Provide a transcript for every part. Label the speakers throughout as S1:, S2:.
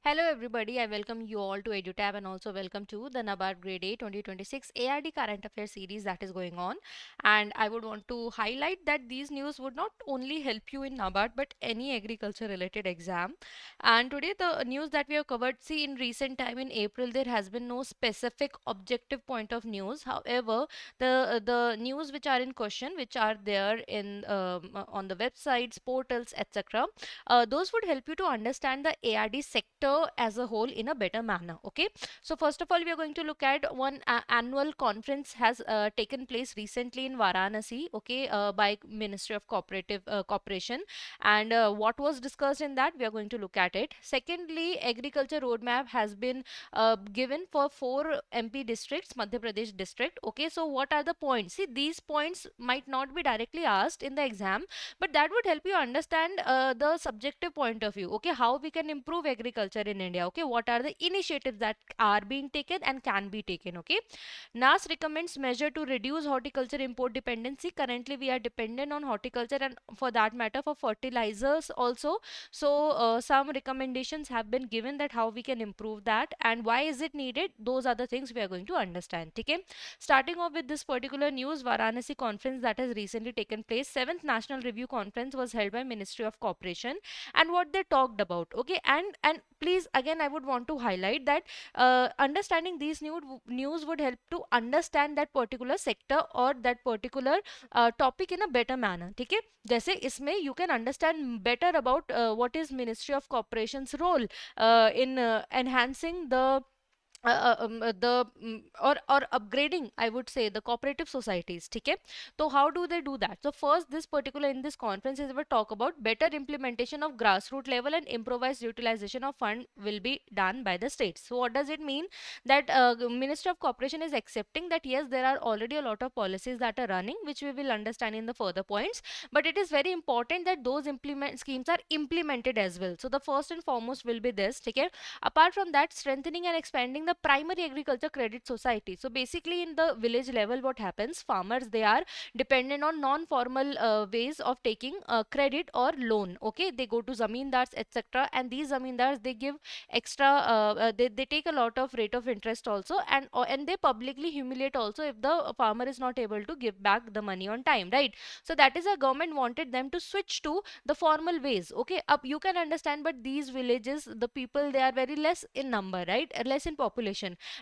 S1: Hello everybody, I welcome you all to EduTab and also welcome to the NABARD Grade A 2026 ARD Current Affairs series that is going on. And I would want to highlight that these news would not only help you in NABARD but any agriculture related exam. And today the news that we have covered, see, in recent time in April there has been no specific objective point of news. However, the news which are in question, which are there in on the websites, portals, etc., those would help you to understand the ARD sector as a whole in a better manner. Okay, so first of all, we are going to look at one annual conference has taken place recently in Varanasi. Okay, by Ministry of Cooperation, and what was discussed in that, we are going to look at it. Secondly, agriculture roadmap has been given for 4 MP districts, Madhya Pradesh district. Okay, so what are the points? See, these points might not be directly asked in the exam, but that would help you understand the subjective point of view. Okay, how we can improve agriculture in India. Okay, what are the initiatives that are being taken and can be taken. Okay, NAS recommends measure to reduce horticulture import dependency. Currently we are dependent on horticulture and for that matter for fertilizers also. So some recommendations have been given that how we can improve that and why is it needed. Those are the things we are going to understand. Okay, starting off with this particular news, Varanasi conference that has recently taken place, 7th National Review Conference was held by Ministry of Cooperation, and what they talked about. Okay, and please again I would want to highlight that understanding these news would help to understand that particular sector or that particular topic in a better manner. ठीक है, जैसे इसमें you can understand better about what is Ministry of Corporation's role in enhancing the or upgrading, I would say, the cooperative societies. Okay, so how do they do that? So first, this particular in this conference is we talk about better implementation of grassroots level and improvised utilization of fund will be done by the states. So what does it mean? That Minister of Corporation is accepting that yes, there are already a lot of policies that are running, which we will understand in the further points, but it is very important that those implement schemes are implemented as well. So the first and foremost will be this. Okay, apart from that, strengthening and expanding the primary agriculture credit society. So basically in the village level, what happens, farmers, they are dependent on non-formal ways of taking credit or loan. Okay, they go to zamindars, etc., and these zamindars, they give extra they take a lot of rate of interest also, and they publicly humiliate also if the farmer is not able to give back the money on time, right? So that is, a government wanted them to switch to the formal ways. Okay, up you can understand, but these villages, the people, they are very less in number, right? Less in population.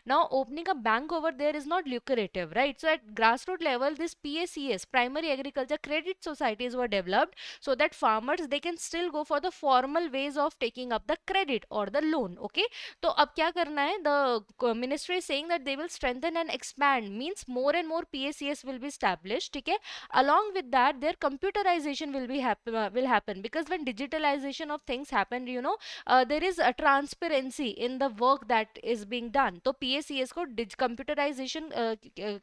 S1: Now opening a bank over there is not lucrative, right? So at grassroots level, this PACS, primary agriculture credit societies, were developed so that farmers, they can still go for the formal ways of taking up the credit or the loan. Okay, तो अब क्या करना है, the ministry is saying that they will strengthen and expand, means more and more PACS will be established. ठीक है, along with that their computerization will happen, because when digitalization of things happen, there is a transparency in the work that is being done. तो PACS को computerisation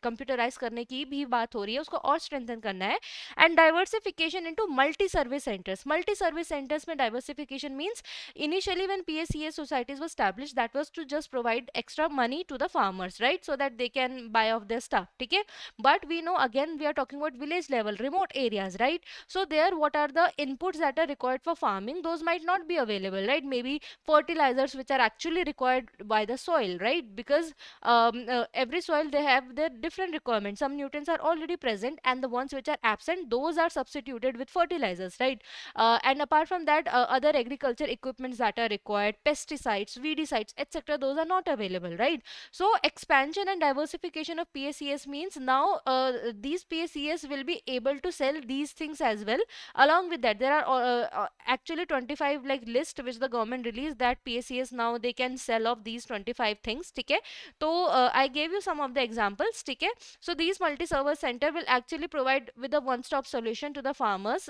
S1: computerise करने की भी बात हो रही है, उसको और स्ट्रेंथन करना है. And diversification into multi service centres में diversification means, initially when PACS societies were established, that was to just provide extra money to the farmers, right, so that they can buy off their stuff. Okay, but we know, again we are talking about village level, remote areas, right? So there, what are the inputs that are required for farming? Those might not be available, right? Maybe fertilizers which are actually required by the soil, right? Because every soil, they have their different requirements. Some nutrients are already present, and the ones which are absent, those are substituted with fertilizers, right? And apart from that, other agriculture equipments that are required, pesticides, weedicides, etc., those are not available, right? So expansion and diversification of PACS means now these PACS will be able to sell these things as well. Along with that, there are actually 25 like list which the government released, that PACS now they can sell off these 25 things. Okay, so I gave you some of the examples. Okay, so these multi-service center will actually provide with a one-stop solution to the farmers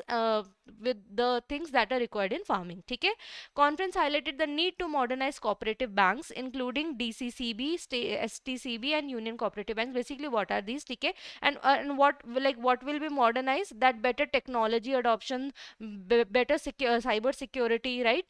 S1: with the things that are required in farming. Okay, conference highlighted the need to modernize cooperative banks, including DCCB, STCB, and Union Cooperative Banks. Basically, what are these? Okay, and what will be modernized? That better technology adoption, better cyber security, right?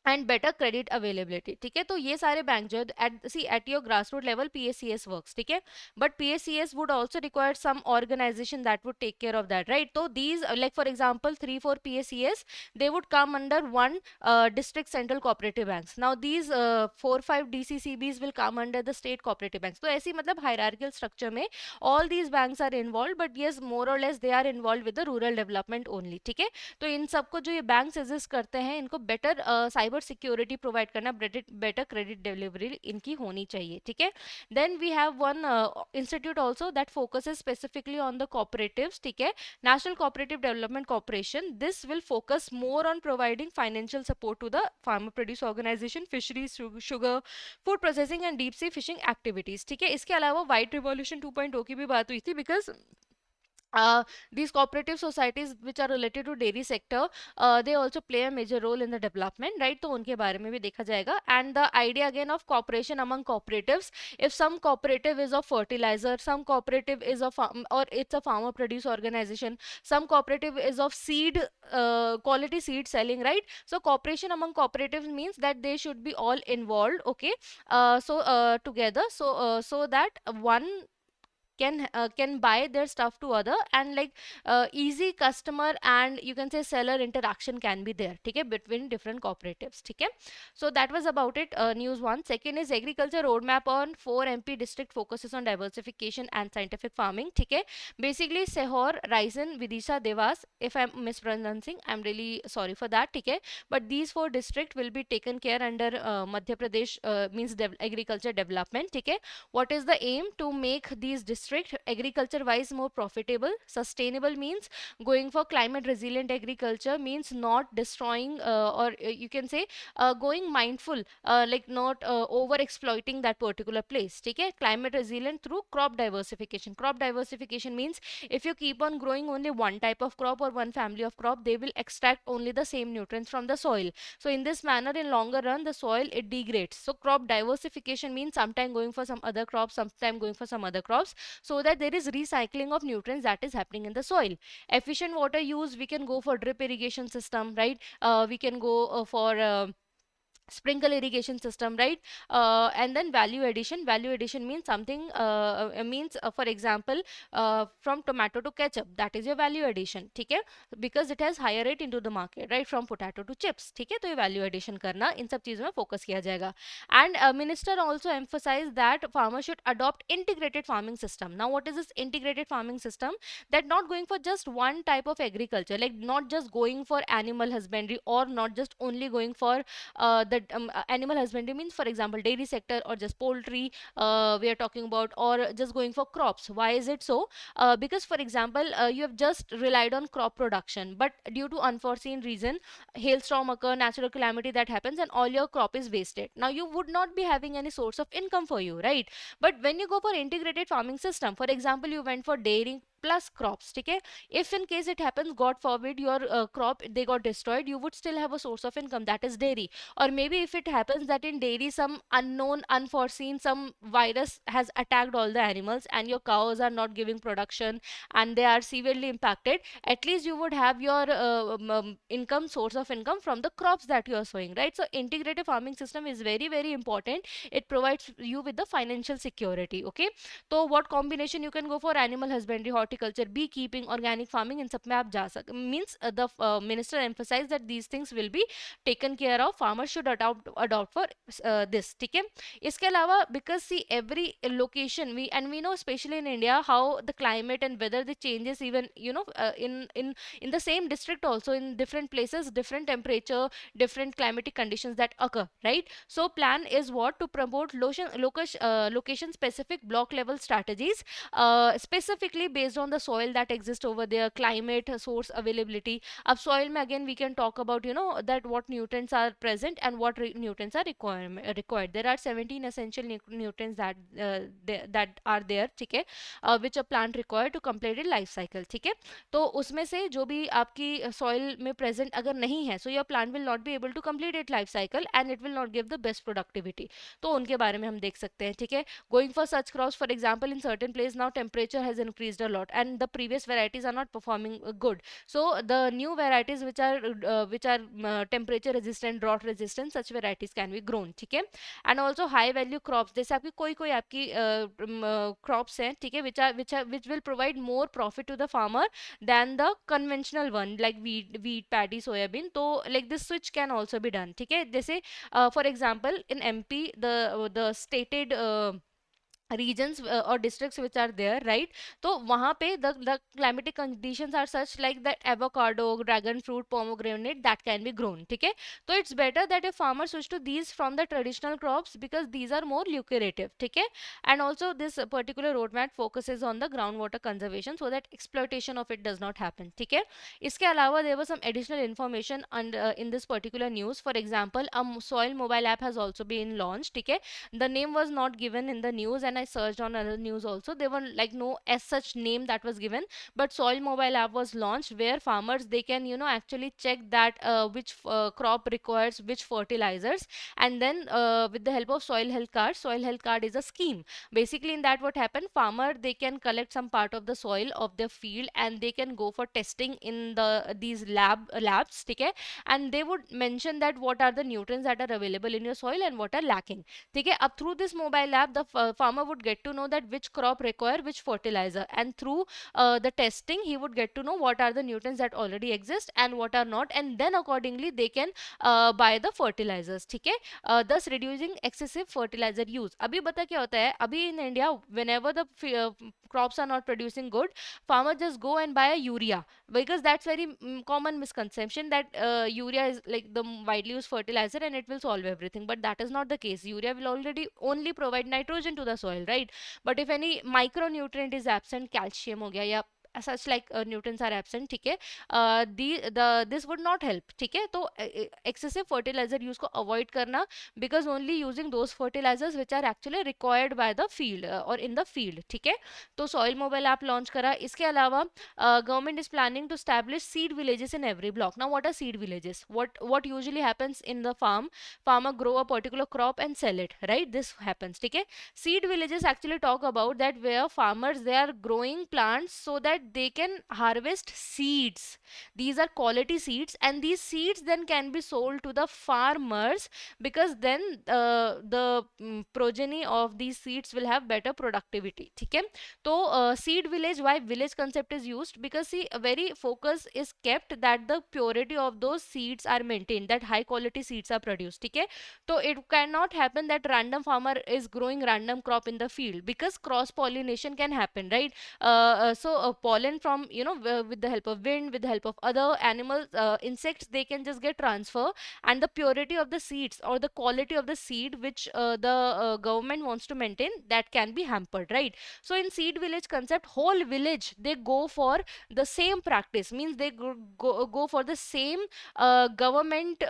S1: And better credit availability, ठीक है। तो ये सारे bank जो at your grass root level PACS works, ठीक है, but PACS would also require some organisation that would take care of that, right. तो these like for example 3-4 PACS, they would come under one district central cooperative banks. Now these 4-5 DCCBs will come under the state cooperative banks. तो ऐसी मतलब hierarchical structure में all these banks are involved, but yes, more or less they are involved with the rural development only, ठीक है। तो इन सबको जो ये बैंक एग्जिस्ट करते हैं, इनको बेटर साइबर सिक्योरिटी प्रोवाइड करना, बेटर क्रेडिट डिलीवरी इनकी होनी चाहिए, ठीक है। Then we have one institute also that focuses specifically on the cooperatives, ठीक है, national cooperative development corporation. This will focus more on providing financial support to the farmer produce organisation, fisheries, sugar, food processing and deep sea fishing activities, ठीक है। इसके अलावा white revolution 2.0 की भी बात हुई थी, because these cooperative societies which are related to dairy sector, they also play a major role in the development, right। तो उनके बारे में भी देखा जाएगा। And the idea again of cooperation among cooperatives, if some cooperative is of fertilizer, some cooperative is of or it's a farmer produce organization, some cooperative is of seed, quality seed selling, right। So cooperation among cooperatives means that they should be all involved, okay, together, so that one can buy their stuff to other, and like easy customer and you can say seller interaction can be there, ठीक है, between different cooperatives, ठीक है। So that was about it, news one। Second is agriculture roadmap on 4 MP district focuses on diversification and scientific farming, ठीक है। Basically Sehor, Raisen, Vidisha, Devas, if I'm mispronouncing, I'm really sorry for that, ठीक है, but these 4 district will be taken care under Madhya Pradesh, means agriculture development, ठीक है। What is the aim? To make these district agriculture wise more profitable. Sustainable means going for climate resilient agriculture, means not destroying, or you can say going mindful, like not over exploiting that particular place, okay। Climate resilient through crop diversification. Crop diversification means if you keep on growing only one type of crop or one family of crop, they will extract only the same nutrients from the soil. So in this manner, in longer run, the soil it degrades. So crop diversification means sometime going for some other crops, sometime going for some other crops, so that there is recycling of nutrients that is happening in the soil. Efficient water use, we can go for drip irrigation system, right? We can go for sprinkle irrigation system, right? And then value addition means something, means for example, from tomato to ketchup, that is your value addition, ठीक है, because it has higher rate into the market, right, from potato to chips, ठीक है। तो ये value addition करना, इन सब चीजों में focus किया जाएगा। And minister also emphasized that farmers should adopt integrated farming system. Now what is this integrated farming system? That not going for just one type of agriculture, like not just going for animal husbandry, or not just only going for the animal husbandry, means for example dairy sector or just poultry, we are talking about, or just going for crops. Why is it so? Because for example, you have just relied on crop production, but due to unforeseen reason, hailstorm occur, natural calamity that happens, and all your crop is wasted. Now you would not be having any source of income for you, right? But when you go for integrated farming system, for example you went for dairy plus crops, okay, if in case it happens, god forbid, your crop they got destroyed, you would still have a source of income, that is dairy. Or maybe if it happens that in dairy some unknown unforeseen some virus has attacked all the animals and your cows are not giving production and they are severely impacted, at least you would have your income, source of income from the crops that you are sowing, right? So integrated farming system is very important. It provides you with the financial security, okay। तो what combination you can go for? Animal husbandry, horticulture, beekeeping, organic farming, इन सब में आप जा सकते, means the minister emphasized that these things will be taken care of, farmers should adopt for this, ठीक है। इसके अलावा because see every location, we know especially in India how the climate and weather the changes, even you know, in the same district also, in different places different temperature, different climatic conditions that occur, right? So plan is what? To promote location specific block level strategies, specifically based on the soil that exists over there, climate, source availability. अब soil में again we can talk about, you know, that what nutrients are present and what nutrients are required. There are 17 essential nutrients that that are there, ठीक है, which a plant required to complete its life cycle, ठीक है। तो उसमें से जो भी आपकी soil में present अगर नहीं है, so your plant will not be able to complete its life cycle and it will not give the best productivity। तो उनके बारे में हम देख सकते हैं, ठीक है। Going for such crops, for example, in certain place now temperature has increased a lot, and the previous varieties are not performing good. So the new varieties which are temperature resistant, drought resistant, such varieties can be grown, ठीक है. And also high value crops, जैसे आपकी कोई कोई आपकी crops हैं, ठीक है, which will provide more profit to the farmer than the conventional one like wheat, paddy, soybean. तो like this switch can also be done, ठीक है. जैसे for example in MP, the stated regions or districts which are there, right? तो वहाँ पे the climatic conditions are such like that avocado, dragon fruit, pomegranate, that can be grown, ठीक है. तो it's better that a farmer switch to these from the traditional crops because these are more lucrative, ठीक है. And also this particular roadmap focuses on the groundwater conservation so that exploitation of it does not happen, ठीक है. इसके अलावा there was some additional information in this particular news. For example, a soil mobile app has also been launched, ठीक है. The name was not given in the news, and I searched on other news also. There were like no as such name that was given, but soil mobile app was launched where farmers they can actually check that which crop requires which fertilizers, and then with the help of soil health card is a scheme. Basically in that what happened, farmer they can collect some part of the soil of their field and they can go for testing in these labs, okay, and they would mention that what are the nutrients that are available in your soil and what are lacking. Okay, up through this mobile app, the farmer would get to know that which crop require which fertilizer, and through the testing, he would get to know what are the nutrients that already exist and what are not, and then accordingly they can buy the fertilizers. Okay, thus reducing excessive fertilizer use. अभी बता क्या होता है? अभी in India, whenever the crops are not producing good, farmer just go and buy a urea because that's very common misconception that urea is like the widely used fertilizer and it will solve everything, but that is not the case. Urea will already only provide nitrogen to the soil, right? But if any micronutrient is absent, calcium हो गया या such like nutrients are absent, ठीक है, the this would not help, ठीक है. तो excessive fertilizer use को avoid करना, because only using those fertilizers which are actually required by the field or in the field, ठीक है. तो soil mobile app launch करा. इसके अलावा government is planning to establish seed villages in every block. Now what are seed villages? What usually happens in the farmer grow a particular crop and sell it, right? This happens, okay. Seed villages actually talk about that where farmers they are growing plants so that they can harvest seeds. These are quality seeds, and these seeds then can be sold to the farmers because then the progeny of these seeds will have better productivity, okay. So seed village, why village concept is used? Because see, a very focus is kept that the purity of those seeds are maintained, that high quality seeds are produced, okay. So it cannot happen that random farmer is growing random crop in the field because cross pollination can happen, right? So pollen from with the help of wind, with the help of other animals, insects, they can just get transfer, and the purity of the seeds or the quality of the seed which the government wants to maintain, that can be hampered, right? So in seed village concept, whole village they go for the same practice, means they go for the same government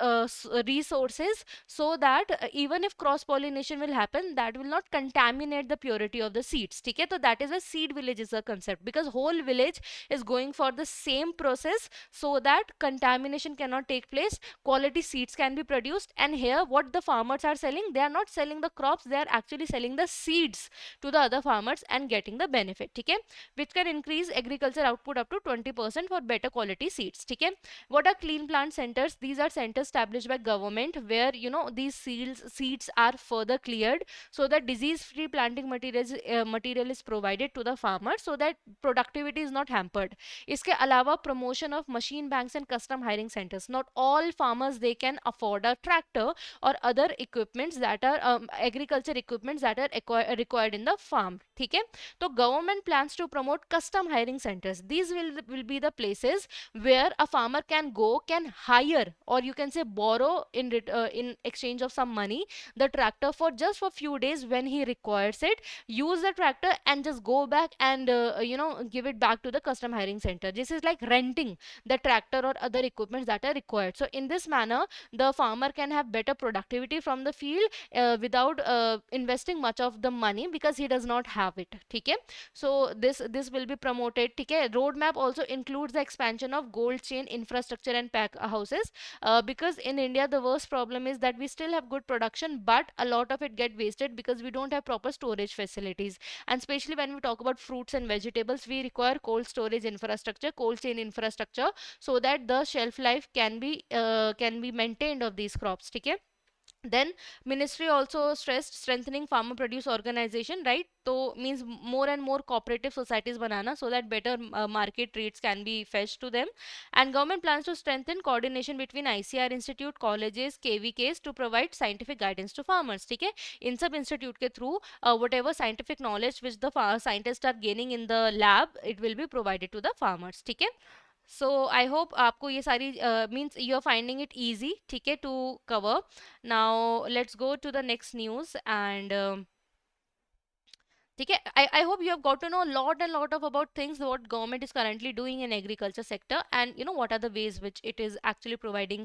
S1: resources, so that even if cross pollination will happen, that will not contaminate the purity of the seeds, okay. So that is why seed village is a concept, because whole village is going for the same process so that contamination cannot take place, quality seeds can be produced. And here what the farmers are selling, they are not selling the crops, they are actually selling the seeds to the other farmers and getting the benefit, okay, which can increase agriculture output up to 20% for better quality seeds, okay. What are clean plant centers? These are centers established by government where these seeds are further cleared so that disease free planting material is provided to the farmer so that productivity is not hampered. इसके अलावा promotion of machine banks and custom hiring centers. Not all farmers they can afford a tractor or other equipments that are agriculture equipments that are required in the farm, ठीक है. तो government plans to promote custom hiring centers. These will be the places where a farmer can hire, or you can say borrow in exchange of some money, the tractor for just for few days when he requires it, use the tractor and just go back and give it back to the custom hiring center. This is like renting the tractor or other equipments that are required. So in this manner the farmer can have better productivity from the field without investing much of the money because he does not have it, okay. So this will be promoted, okay. Roadmap also includes the expansion of cold chain infrastructure and pack houses, because in India the worst problem is that we still have good production but a lot of it get wasted because we don't have proper storage facilities, and especially when we talk about fruits and vegetables, we require cold storage infrastructure, cold chain infrastructure, so that the shelf life can be maintained of these crops. ठीक है. Then ministry also stressed strengthening farmer produce organization, right? So means more and more cooperative societies banana, so that better market rates can be fetched to them. And government plans to strengthen coordination between ICR institute, colleges, KVKs to provide scientific guidance to farmers. ठीक है. In sub institute के through whatever scientific knowledge which the scientists are gaining in the lab, it will be provided to the farmers. ठीक है. सो I hope आपको ये सारी means you are finding it easy, ठीक है, to cover. Now let's go to the next news and ठीक है. I hope you have got to know a lot and lot of about things what government is currently doing in agriculture sector, and you know what are the ways which it is actually providing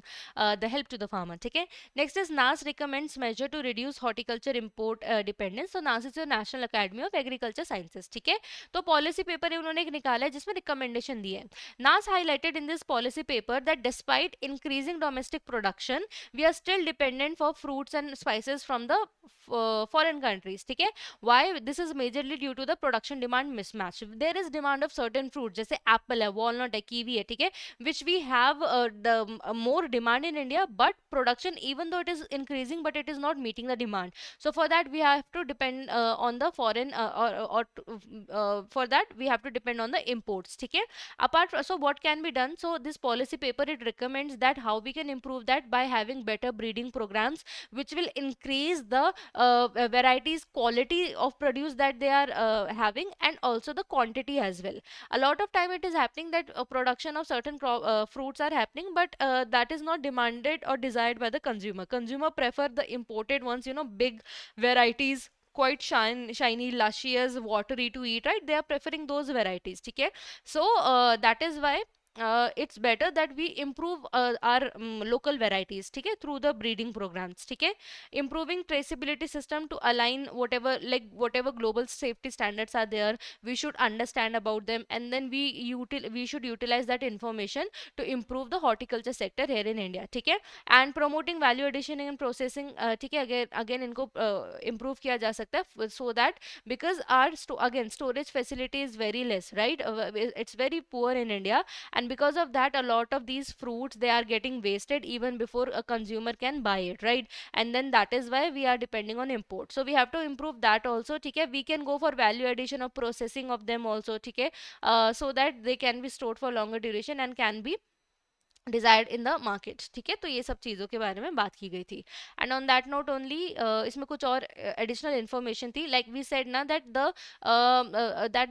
S1: the help to the farmer. ठीक है. Next is NAS recommends measure to reduce horticulture import dependence. So NAS is the National Academy of Agriculture Sciences. ठीक है. तो policy paper उन्होंने एक निकाला है जिसमें रिकमेंडेशन दी है. NAS highlighted in this policy paper that despite increasing domestic production, we are still dependent for fruits and spices from the foreign countries. ठीक है. Why? This is majorly due to the production demand mismatch. There is demand of certain fruits जैसे apple है, walnut है, kiwi है, ठीक है, which we have the more demand in India, but production, even though it is increasing, but it is not meeting the demand. So for that we have to depend on the foreign for that we have to depend on the imports. ठीक है. Apart from, so what can be done? So this policy paper it recommends that how we can improve that by having better breeding programs which will increase the varieties quality of produce that they are having, and also the quantity as well. A lot of time it is happening that production of certain fruits are happening, but that is not demanded or desired by the consumer prefer the imported ones, you know, big varieties, quite shiny, luscious, watery to eat, right? They are preferring those varieties. Okay, so that is why it's better that we improve our local varieties, ठीक है, through the breeding programs. ठीक है. Improving traceability system to align whatever, like whatever global safety standards are there, we should understand about them, and then we should utilize that information to improve the horticulture sector here in India. ठीक है. And promoting value addition and processing, ठीक है, again इनको improve किया जा सकता है, so that because our again storage facility is very less, right? It's very poor in India, and because of that a lot of these fruits they are getting wasted even before a consumer can buy it, right? And then that is why we are depending on import, so we have to improve that also. ठीक है. We can go for value addition of processing of them also. ठीक है. So that they can be stored for longer duration and can be desired in the market. ठीक है. तो ये सब चीज़ों के बारे में बात की गई थी. And on that note only इसमें कुछ और एडिशनल इन्फॉर्मेशन थी. लाइक वी सेड ना that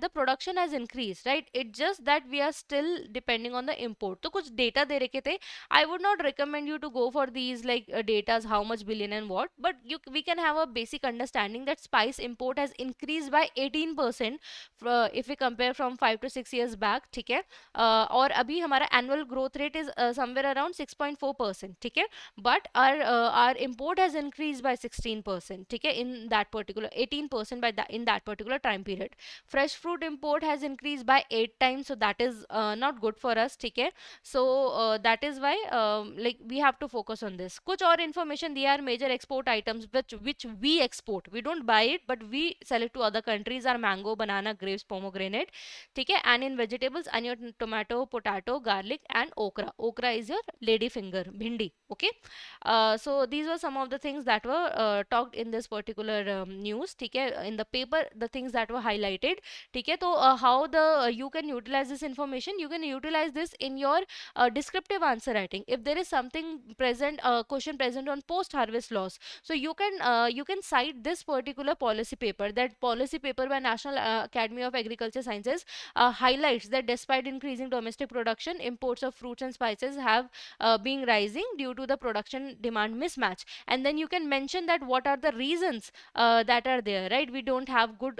S1: the production has increase, right? It just that we are still depending on the import. तो कुछ डेटा दे रखे थे. I would not recommend you to go for these like datas how much billion and what, but you we can have a basic understanding that spice import has increase by 18% if we compare from 5 to 6 years back. ठीक है. और अभी हमारा annual growth rate is somewhere around 6.4%. ठीक है. But our import has increased by 16%. ठीक है. In that particular 18% by that in that particular time period. Fresh fruit import has increased by 8 times, so that is not good for us. ठीक है. So that is why like we have to focus on this. कुछ और information दिया are major export items which we export. We don't buy it, but we sell it to other countries are mango, banana, grapes, pomegranate. ठीक है. And in vegetables, onion, tomato, potato, garlic and okra. Okra is your lady finger, bhindi. Okay. So these were some of the things that were talked in this particular news. ठीक है. In the paper the things that were highlighted. ठीक है. तो how the you can utilize this information, you can utilize this in your descriptive answer writing. If there is something present, question present on post harvest loss, so you can cite this particular policy paper. That policy paper by National Academy of Agriculture Sciences highlights that despite increasing domestic production, imports of fruits and spices have been rising due to the production demand mismatch. And then you can mention that what are the reasons that are there, right? We don't have good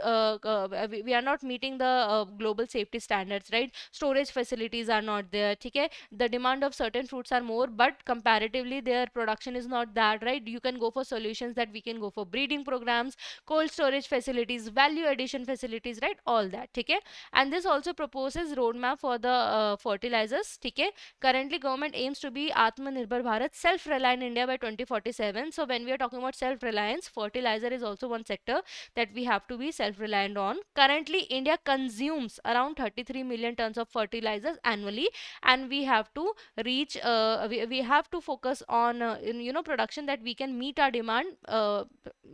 S1: we are not meeting the global safety standards, right? Storage facilities are not there. Okay. The demand of certain fruits are more, but comparatively their production is not that, right? You can go for solutions that we can go for breeding programs, cold storage facilities, value addition facilities, right? All that. Okay. And this also proposes roadmap for the fertilizers. ठीक है. Currently currently government aims to be Atmanirbhar Bharat, self-reliant India by 2047. So when we are talking about self-reliance, fertilizer is also one sector that we have to be self-reliant on. Currently, India consumes around 33 million tons of fertilizers annually, and we have to we have to focus on in, production, that we can meet our demand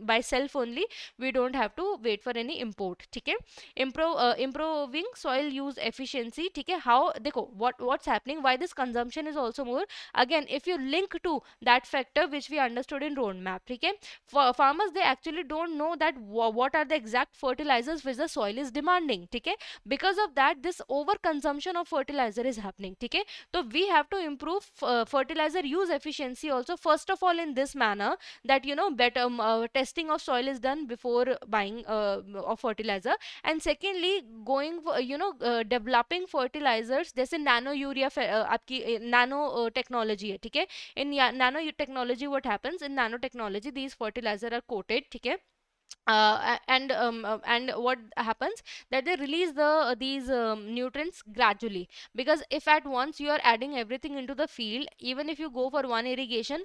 S1: by self only. We don't have to wait for any import. ठीक है? Improving soil use efficiency. ठीक है? How देखो what's happening, why this consumption is also more. Again, if you link to that factor which we understood in roadmap, ठीक है? For farmers, they actually don't know that what are the exact fertilizers which the soil is demanding. ठीक है? Because of that, this over consumption of fertilizer is happening. ठीक है? So we have to improve fertilizer use efficiency also, first of all in this manner, that better testing of soil is done before buying of fertilizer. And secondly, going for, developing fertilizers, जैसे nano urea आपकी nano technology है. ठीक है? In nano technology, what happens in nanotechnology, these fertilizer are coated. ठीक है? And what happens, that they release these nutrients gradually, because if at once you are adding everything into the field, even if you go for one irrigation,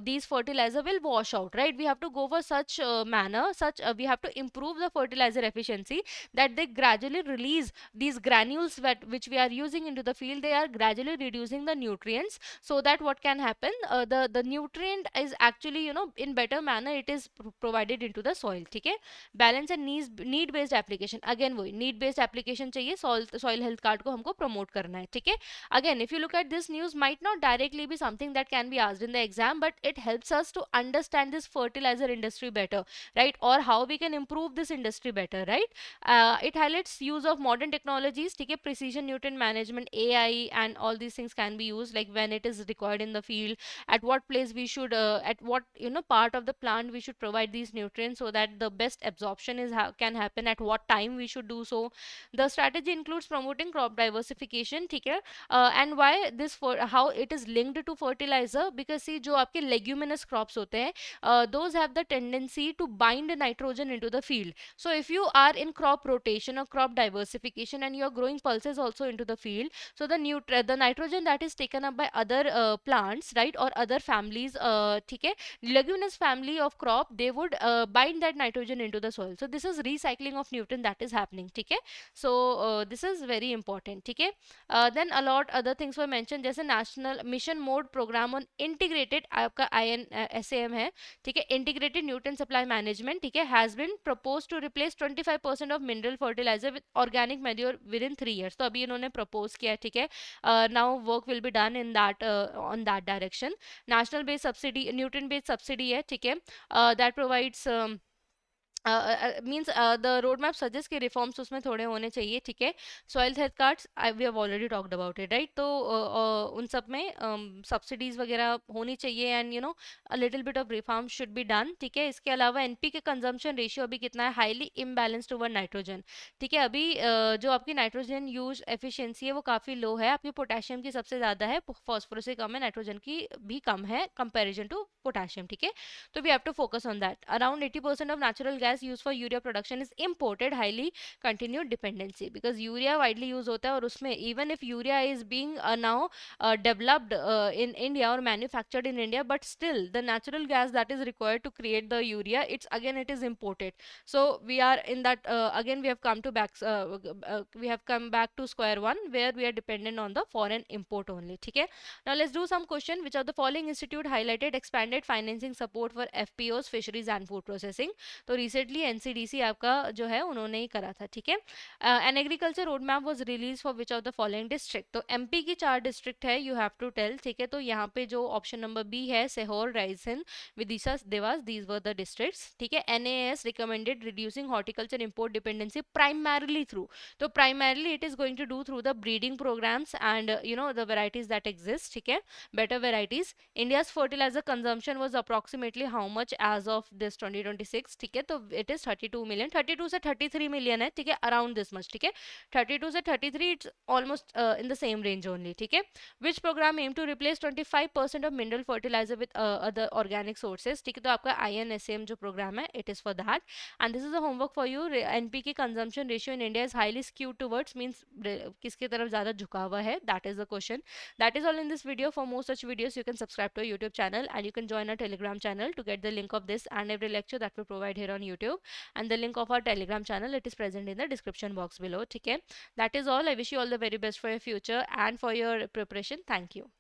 S1: these fertilizer will wash out, right? We have to go for such manner, such we have to improve the fertilizer efficiency, that they gradually release these granules which we are using into the field. They are gradually reducing the nutrients, so that what can happen, the nutrient is actually, in better manner it is provided into the soil. ठीक है? Balance and need based application, again वही need based application चाहिए, soil health card को हमको promote करना है. ठीक है? Again, if you look at this news, might not directly be something that can be asked in the exam, but it helps us to understand this fertilizer industry better, right? Or how we can improve this industry better, right? It highlights use of modern technologies. ठीक है? Precision nutrient management, AI, and all these things can be used, like when it is required in the field, at what place we should at what part of the plant we should provide these nutrients, so that the best absorption can happen, at what time we should do so. The strategy includes promoting crop diversification. ठीक है? And why this, for how it is linked to fertilizer, because see, जो आपके leguminous crops होते हैं, those have the tendency to bind nitrogen into the field. So if you are in crop rotation or crop diversification, and you are growing pulses also into the field, so the nitrogen that is taken up by other plants, right, or other families, ठीक है, leguminous family of crop, they would bind that nitrogen into the soil. So this is recycling of nutrient that is happening. ठीक है? So this is very important. ठीक है? Then a lot other things were mentioned, जैसे national mission mode program on integrated, आपका IN SAM है. ठीक है? Integrated nutrient supply management. ठीक है? Has been proposed to replace 25% of mineral fertilizer with organic manure within 3 years. तो अभी इन्होंने propose किया. ठीक है? Now work will be done in that on that direction. National based subsidy, nutrient based subsidy है. ठीक है? That provides means the road map suggest कि रिफॉर्म्स उसमें थोड़े होने चाहिए. ठीक है? Soil health cards, we have already talked about it, right? तो उन सब में सब्सिडीज वगैरह होनी चाहिए, and a little bit of reform should be done. ठीक है? इसके अलावा एनपी के कंजम्पशन रेशियो अभी कितना है, हाईली इम्बैलेंस टूवर्ड नाइट्रोजन. ठीक है? अभी जो आपकी नाइट्रोजन यूज एफिशिएंसी है वो काफ़ी लो है. आपकी पोटेशियम की सबसे ज़्यादा है, फॉस्फोरस से कम है, नाइट्रोजन की भी कम है कंपेरिजन टू पोटेशियम. ठीक है? तो we have to focus on that. Around 80% of natural gas used for urea production is imported, highly continued dependency, because urea widely used होता है, और उसमें even if urea is being now developed in India or manufactured in India, but still the natural gas that is required to create the urea, it is imported. So we are in that again we have come back to square one, where we are dependent on the foreign import only. ठीक है? Now let's do some question. Which of the following institute highlighted expanded financing support for FPOs, fisheries and food processing? तो recently NCDC आपका जो है उन्होंने ही करा था. ठीक है? An agriculture road map was release for which of the following district? तो एमपी की 4 डिस्ट्रिक्ट है, यू हैव टू टेल. ठीक है? तो यहाँ पे जो ऑप्शन नंबर बी है, Sehore, Raisen, Vidisha, Dewas, these were the districts. ठीक है? NAS recommended reducing horticulture import dependency primarily through. तो primarily it is going to do through the breeding programmes and the varieties that exist. ठीक है? Better varieties. India's fertiliser consumption was approximately how much as of this 2026? ठीक है? तो it is 32 million, 32 से 33 million है, ठीक है, around this much, ठीक है, 32 से 33, it's almost in the same range only, ठीक है. Which program aim to replace 25% of mineral fertilizer with other organic sources, ठीक है. तो आपका INSAM जो program है, it is for that. And this is a homework for you. NPK consumption ratio in India is highly skewed towards, means किसके तरफ ज़्यादा झुका हुआ है, that is the question. That is all in this video. For more such videos, you can subscribe to our YouTube channel, and you can join our Telegram channel to get the link of this and every lecture that we provide here on YouTube. And the link of our Telegram channel, it is present in the description box below. Okay, that is all. I wish you all the very best for your future and for your preparation. Thank you.